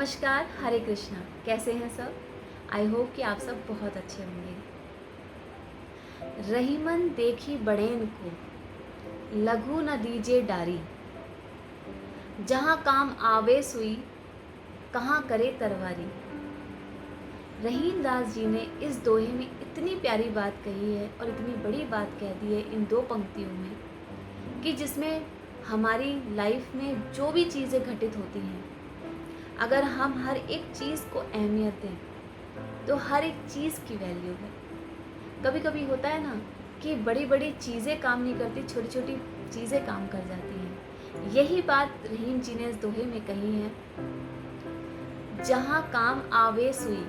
नमस्कार, हरे कृष्णा। कैसे हैं सब? आई होप कि आप सब बहुत अच्छे होंगे। रहीमन देखी बड़ेन को, लघु न दीजे डारी। जहाँ काम आवे सुई, कहाँ करे तरवारी। रहीम दास जी ने इस दोहे में इतनी प्यारी बात कही है और इतनी बड़ी बात कह दी है इन दो पंक्तियों में कि जिसमें हमारी लाइफ में जो भी चीज़ें घटित होती हैं, अगर हम हर एक चीज़ को अहमियत दें तो हर एक चीज़ की वैल्यू है। कभी कभी होता है ना कि बड़ी बड़ी चीज़ें काम नहीं करती, छोटी छोटी चीज़ें काम कर जाती हैं। यही बात रहीम जी ने इस दोहे में कही है। जहाँ काम आवे सुई,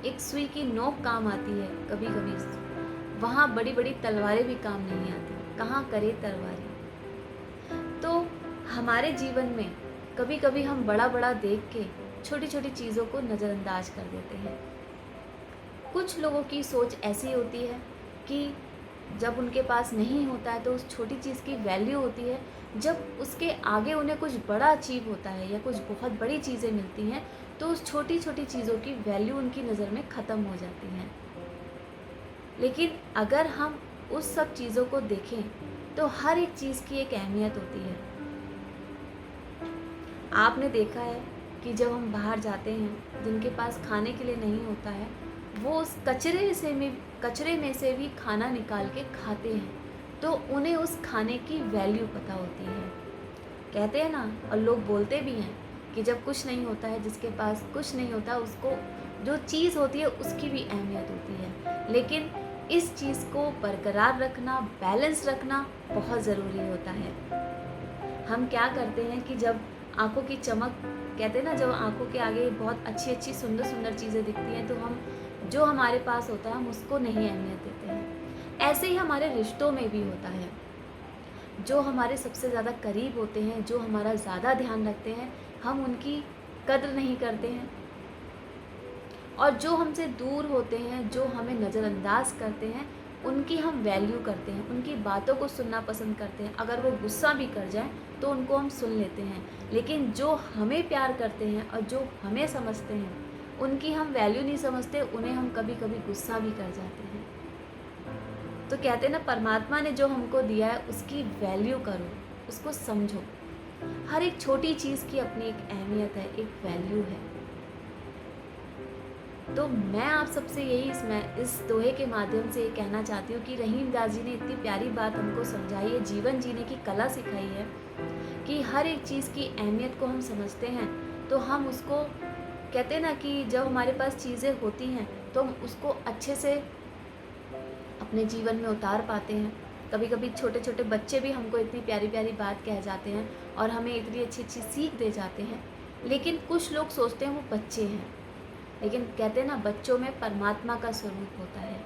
एक सुई की नोक काम आती है कभी कभी, वहाँ बड़ी बड़ी तलवारें भी काम नहीं आती, कहाँ करे तरवारी। तो हमारे जीवन में कभी कभी हम बड़ा बड़ा देख के छोटी छोटी चीज़ों को नज़रअंदाज कर देते हैं। कुछ लोगों की सोच ऐसी होती है कि जब उनके पास नहीं होता है तो उस छोटी चीज़ की वैल्यू होती है, जब उसके आगे उन्हें कुछ बड़ा अचीव होता है या कुछ बहुत बड़ी चीज़ें मिलती हैं तो उस छोटी छोटी चीज़ों की वैल्यू उनकी नज़र में ख़त्म हो जाती हैं। लेकिन अगर हम उस सब चीज़ों को देखें तो हर एक चीज़ की एक अहमियत होती है। आपने देखा है कि जब हम बाहर जाते हैं, जिनके पास खाने के लिए नहीं होता है, वो उस कचरे में से भी खाना निकाल के खाते हैं, तो उन्हें उस खाने की वैल्यू पता होती है। कहते हैं ना, और लोग बोलते भी हैं कि जब कुछ नहीं होता है, जिसके पास कुछ नहीं होता, उसको जो चीज़ होती है उसकी भी अहमियत होती है। लेकिन इस चीज़ को बरकरार रखना, बैलेंस रखना बहुत ज़रूरी होता है। हम क्या करते हैं कि जब आँखों की चमक, कहते हैं ना, जब आँखों के आगे बहुत अच्छी अच्छी सुंदर सुंदर चीज़ें दिखती हैं तो हम जो हमारे पास होता है हम उसको नहीं अहमियत देते हैं। ऐसे ही हमारे रिश्तों में भी होता है। जो हमारे सबसे ज़्यादा करीब होते हैं, जो हमारा ज़्यादा ध्यान रखते हैं, हम उनकी कद्र नहीं करते हैं। और जो हमसे दूर होते हैं, जो हमें नज़रअंदाज करते हैं, उनकी हम वैल्यू करते हैं, उनकी बातों को सुनना पसंद करते हैं। अगर वो गुस्सा भी कर जाएं तो उनको हम सुन लेते हैं। लेकिन जो हमें प्यार करते हैं और जो हमें समझते हैं, उनकी हम वैल्यू नहीं समझते, उन्हें हम कभी कभी गुस्सा भी कर जाते हैं। तो कहते हैं ना, परमात्मा ने जो हमको दिया है उसकी वैल्यू करो, उसको समझो। हर एक छोटी चीज़ की अपनी एक अहमियत है, एक वैल्यू है। तो मैं आप सबसे यही इस दोहे के माध्यम से ये कहना चाहती हूँ कि रहीम दास जी ने इतनी प्यारी बात हमको समझाई है, जीवन जीने की कला सिखाई है कि हर एक चीज़ की अहमियत को हम समझते हैं तो हम उसको, कहते हैं ना कि जब हमारे पास चीज़ें होती हैं तो हम उसको अच्छे से अपने जीवन में उतार पाते हैं। कभी कभी छोटे छोटे बच्चे भी हमको इतनी प्यारी प्यारी बात कह जाते हैं और हमें इतनी अच्छी अच्छी सीख दे जाते हैं। लेकिन कुछ लोग सोचते हैं वो बच्चे हैं, लेकिन कहते हैं ना, बच्चों में परमात्मा का स्वरूप होता है।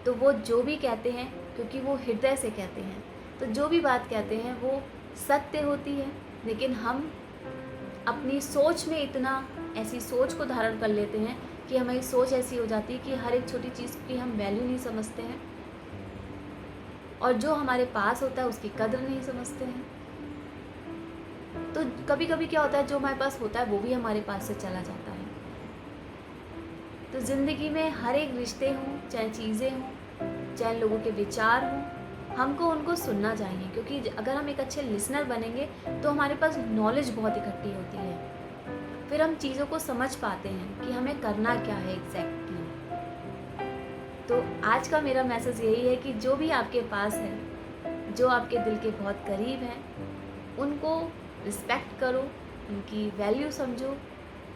तो वो जो भी कहते हैं, क्योंकि वो हृदय से कहते हैं, तो जो भी बात कहते हैं वो सत्य होती है। लेकिन हम अपनी सोच में इतना ऐसी सोच को धारण कर लेते हैं कि हमारी सोच ऐसी हो जाती है कि हर एक छोटी चीज़ की हम वैल्यू नहीं समझते हैं और जो हमारे पास होता है उसकी कद्र नहीं समझते हैं। तो कभी कभी क्या होता है, जो हमारे पास होता है वो भी हमारे पास से चला जाता है। तो ज़िंदगी में हर एक रिश्ते हों, चाहे चीज़ें हों, चाहे लोगों के विचार हों, हमको उनको सुनना चाहिए। क्योंकि अगर हम एक अच्छे लिसनर बनेंगे तो हमारे पास नॉलेज बहुत इकट्ठी होती है, फिर हम चीज़ों को समझ पाते हैं कि हमें करना क्या है एग्जैक्टली। तो आज का मेरा मैसेज यही है कि जो भी आपके पास है, जो आपके दिल के बहुत करीब हैं, उनको रिस्पेक्ट करो, उनकी वैल्यू समझो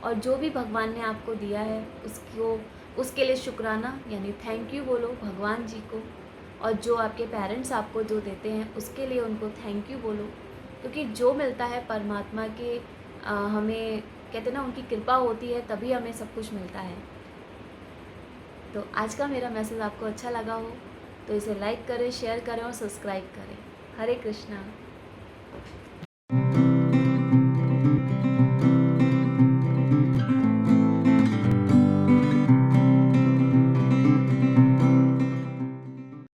और जो भी भगवान ने आपको दिया है उसके लिए शुक्राना यानी थैंक यू बोलो भगवान जी को। और जो आपके पेरेंट्स आपको जो देते हैं उसके लिए उनको थैंक यू बोलो, क्योंकि जो मिलता है परमात्मा के हमें, कहते हैं ना, उनकी कृपा होती है तभी हमें सब कुछ मिलता है। तो आज का मेरा मैसेज आपको अच्छा लगा हो तो इसे लाइक करें, शेयर करें और सब्सक्राइब करें। हरे कृष्णा।